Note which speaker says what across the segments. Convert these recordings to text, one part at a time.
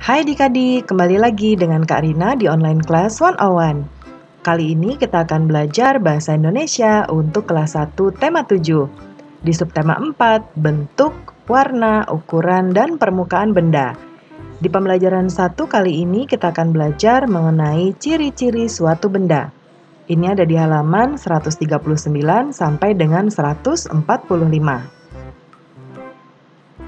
Speaker 1: Hai adik-adik, kembali lagi dengan Kak Rina di Online Class 101. Kali ini kita akan belajar Bahasa Indonesia untuk kelas 1 tema 7. Di subtema 4, bentuk, warna, ukuran, dan permukaan benda. Di pembelajaran 1 kali ini kita akan belajar mengenai ciri-ciri suatu benda. Ini ada di halaman 139 sampai dengan 145.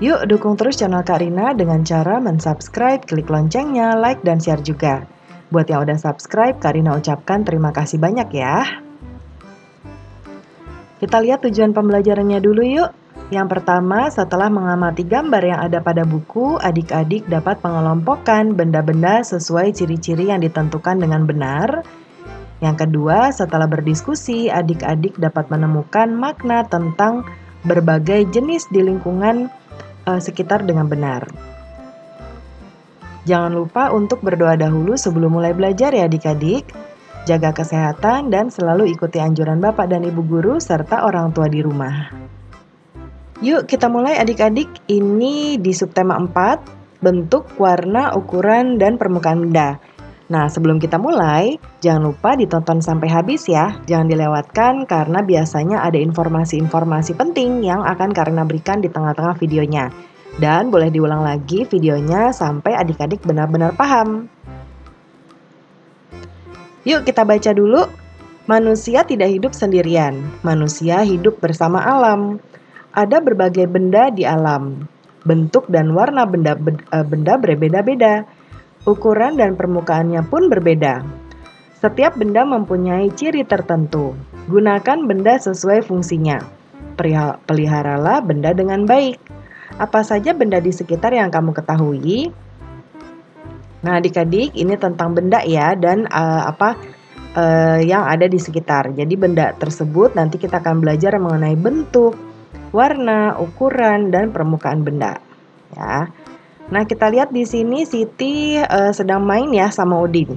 Speaker 1: Yuk dukung terus channel Kak Rina dengan cara mensubscribe, klik loncengnya, like, dan share juga. Buat yang udah subscribe, Kak Rina ucapkan terima kasih banyak ya. Kita lihat tujuan pembelajarannya dulu yuk. Yang pertama, setelah mengamati gambar yang ada pada buku, adik-adik dapat mengelompokkan benda-benda sesuai ciri-ciri yang ditentukan dengan benar. Yang kedua, setelah berdiskusi, adik-adik dapat menemukan makna tentang berbagai jenis di lingkungan sekitar dengan benar. Jangan lupa untuk berdoa dahulu sebelum mulai belajar ya adik-adik. Jaga kesehatan dan selalu ikuti anjuran Bapak dan Ibu Guru serta orang tua di rumah. Yuk kita mulai adik-adik. Ini di subtema 4, bentuk, warna, ukuran, dan permukaan benda. Nah, sebelum kita mulai, jangan lupa ditonton sampai habis ya. Jangan dilewatkan karena biasanya ada informasi-informasi penting yang akan Kak Rina berikan di tengah-tengah videonya. Dan boleh diulang lagi videonya sampai adik-adik benar-benar paham. Yuk kita baca dulu. Manusia tidak hidup sendirian. Manusia hidup bersama alam. Ada berbagai benda di alam. Bentuk dan warna benda berbeda-beda. Ukuran dan permukaannya pun berbeda. Setiap benda mempunyai ciri tertentu. Gunakan benda sesuai fungsinya. Peliharalah benda dengan baik. Apa saja benda di sekitar yang kamu ketahui? Nah, adik-adik, ini tentang benda ya dan yang ada di sekitar. Jadi benda tersebut nanti kita akan belajar mengenai bentuk, warna, ukuran, dan permukaan benda. Ya. Nah, kita lihat di sini Siti sedang main ya sama Udin.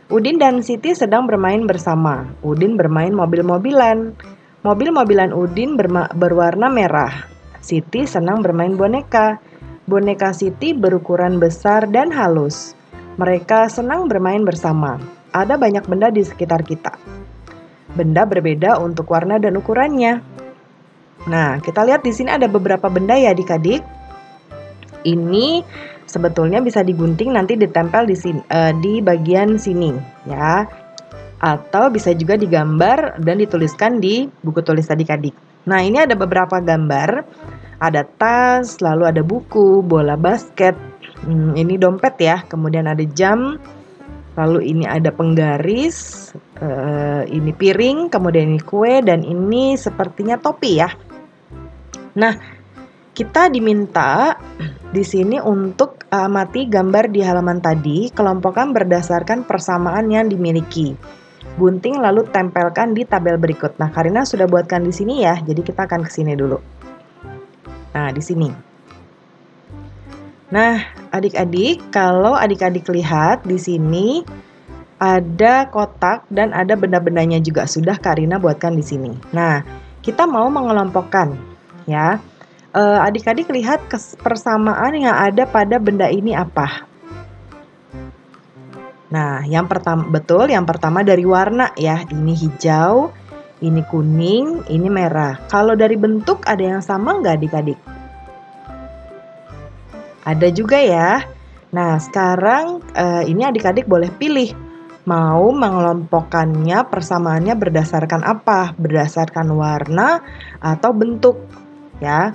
Speaker 1: Udin dan Siti sedang bermain bersama. Udin bermain mobil-mobilan. Mobil-mobilan Udin berwarna merah. Siti senang bermain boneka. Boneka Siti berukuran besar dan halus. Mereka senang bermain bersama. Ada banyak benda di sekitar kita. Benda berbeda untuk warna dan ukurannya. Nah, kita lihat di sini ada beberapa benda ya adik-adik. Ini sebetulnya bisa digunting nanti ditempel di sini, di bagian sini ya. Atau bisa juga digambar dan dituliskan di buku tulis adik-adik. Nah, ini ada beberapa gambar. Ada tas, lalu ada buku, bola basket. Ini dompet ya. Kemudian ada jam. Lalu ini ada penggaris. Ini piring, kemudian ini kue dan ini sepertinya topi ya. Nah, kita diminta di sini untuk amati gambar di halaman tadi, kelompokkan berdasarkan persamaan yang dimiliki. Gunting lalu tempelkan di tabel berikut. Nah, Kak Rina sudah buatkan di sini ya. Jadi kita akan ke sini dulu. Nah, di sini. Nah, adik-adik, kalau adik-adik lihat di sini ada kotak dan ada benda-bendanya juga sudah Kak Rina buatkan di sini. Nah, kita mau mengelompokkan ya. Adik-adik lihat persamaan yang ada pada benda ini apa? Nah, yang pertama dari warna ya. Ini hijau, ini kuning, ini merah. Kalau dari bentuk ada yang sama nggak adik-adik? Ada juga ya. Nah, sekarang ini adik-adik boleh pilih. Mau mengelompokkannya persamaannya berdasarkan apa? Berdasarkan warna atau bentuk ya.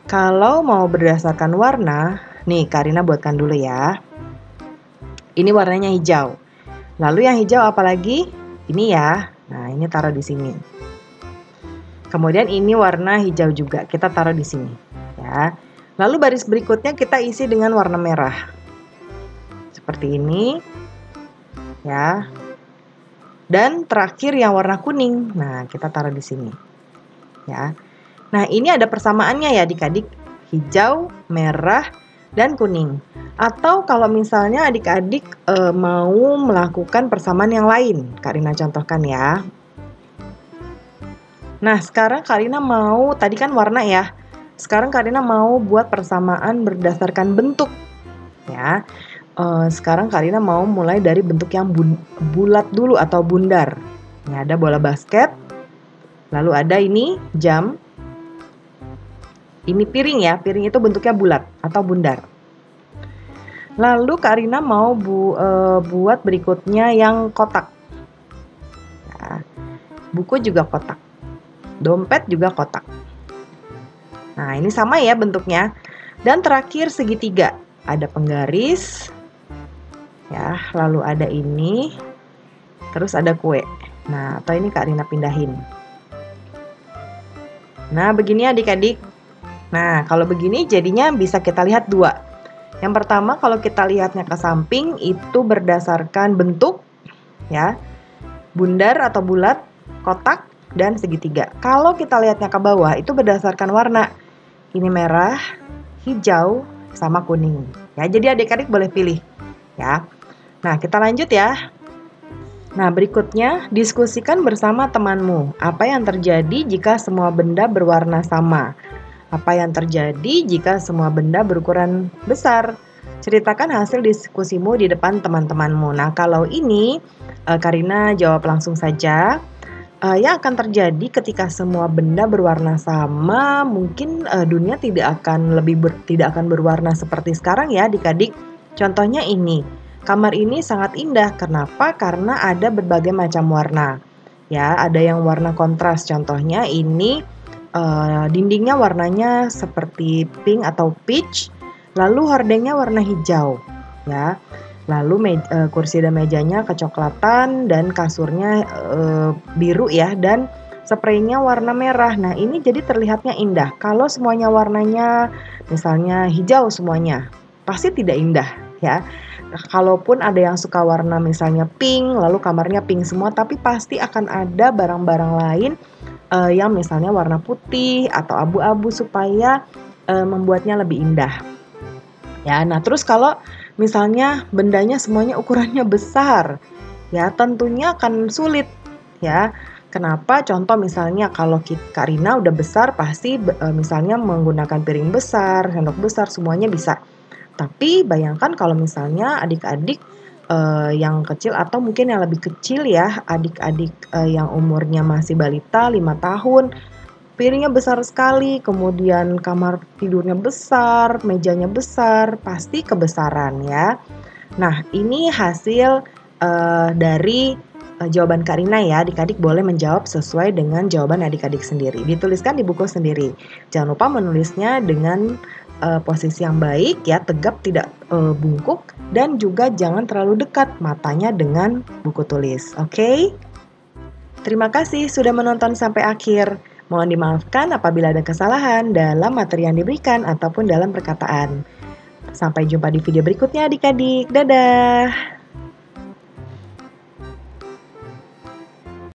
Speaker 1: Kalau mau berdasarkan warna, nih Kak Rina buatkan dulu ya. Ini warnanya hijau. Lalu yang hijau apa lagi? Ini ya. Nah, ini taruh di sini. Kemudian ini warna hijau juga. Kita taruh di sini ya. Lalu baris berikutnya kita isi dengan warna merah. Seperti ini. Ya. Dan terakhir yang warna kuning. Nah, kita taruh di sini. Ya. Nah, ini ada persamaannya ya adik-adik. Hijau, merah, dan kuning. Atau kalau misalnya adik-adik mau melakukan persamaan yang lain. Kak Rina contohkan ya. Nah, sekarang Kak Rina mau, tadi kan warna ya. Sekarang Kak Rina mau buat persamaan berdasarkan bentuk. Ya. Sekarang Kak Rina mau mulai dari bentuk yang bulat dulu atau bundar. Ini ada bola basket, lalu ada ini jam, ini piring ya, piring itu bentuknya bulat atau bundar. Lalu Kak Rina mau buat berikutnya yang kotak. Nah, buku juga kotak, dompet juga kotak. Nah, ini sama ya bentuknya. Dan terakhir segitiga, ada penggaris, ya, lalu ada ini, terus ada kue. Nah, atau ini Kak Rina pindahin. Nah, begini adik-adik. Nah, kalau begini jadinya bisa kita lihat dua. Yang pertama, kalau kita lihatnya ke samping itu berdasarkan bentuk, ya, bundar atau bulat, kotak, dan segitiga. Kalau kita lihatnya ke bawah itu berdasarkan warna. Ini merah, hijau, sama kuning. Ya, jadi adik-adik boleh pilih, ya. Nah, kita lanjut ya. Nah, berikutnya diskusikan bersama temanmu. Apa yang terjadi jika semua benda berwarna sama? Apa yang terjadi jika semua benda berukuran besar? Ceritakan hasil diskusimu di depan teman-temanmu. Nah, kalau ini Karina jawab langsung saja. Yang akan terjadi ketika semua benda berwarna sama, mungkin dunia tidak akan berwarna seperti sekarang ya, adik-adik. Contohnya ini, kamar ini sangat indah. Kenapa? Karena ada berbagai macam warna. Ya, ada yang warna kontras. Contohnya ini dindingnya warnanya seperti pink atau peach, lalu hordengnya warna hijau, ya. Lalu kursi dan mejanya kecoklatan dan kasurnya biru ya, dan spraynya warna merah. Nah, ini jadi terlihatnya indah. Kalau semuanya warnanya misalnya hijau semuanya, pasti tidak indah ya. Kalaupun ada yang suka warna misalnya pink, lalu kamarnya pink semua, tapi pasti akan ada barang-barang lain yang misalnya warna putih atau abu-abu supaya membuatnya lebih indah. Ya, nah terus kalau misalnya bendanya semuanya ukurannya besar, ya tentunya akan sulit ya. Kenapa? Contoh misalnya kalau Kak Rina udah besar pasti misalnya menggunakan piring besar, sendok besar, semuanya bisa. Tapi bayangkan kalau misalnya adik-adik yang kecil atau mungkin yang lebih kecil ya, adik-adik yang umurnya masih balita 5 tahun, piringnya besar sekali, kemudian kamar tidurnya besar, mejanya besar, pasti kebesaran ya. Nah, ini hasil dari jawaban Kak Rina ya. Adik-adik boleh menjawab sesuai dengan jawaban adik-adik sendiri. Dituliskan di buku sendiri. Jangan lupa menulisnya dengan posisi yang baik ya, tegap tidak bungkuk, dan juga jangan terlalu dekat matanya dengan buku tulis. Oke? Terima kasih sudah menonton sampai akhir. Mohon dimaafkan apabila ada kesalahan dalam materi yang diberikan ataupun dalam perkataan. Sampai jumpa di video berikutnya adik-adik. Dadah!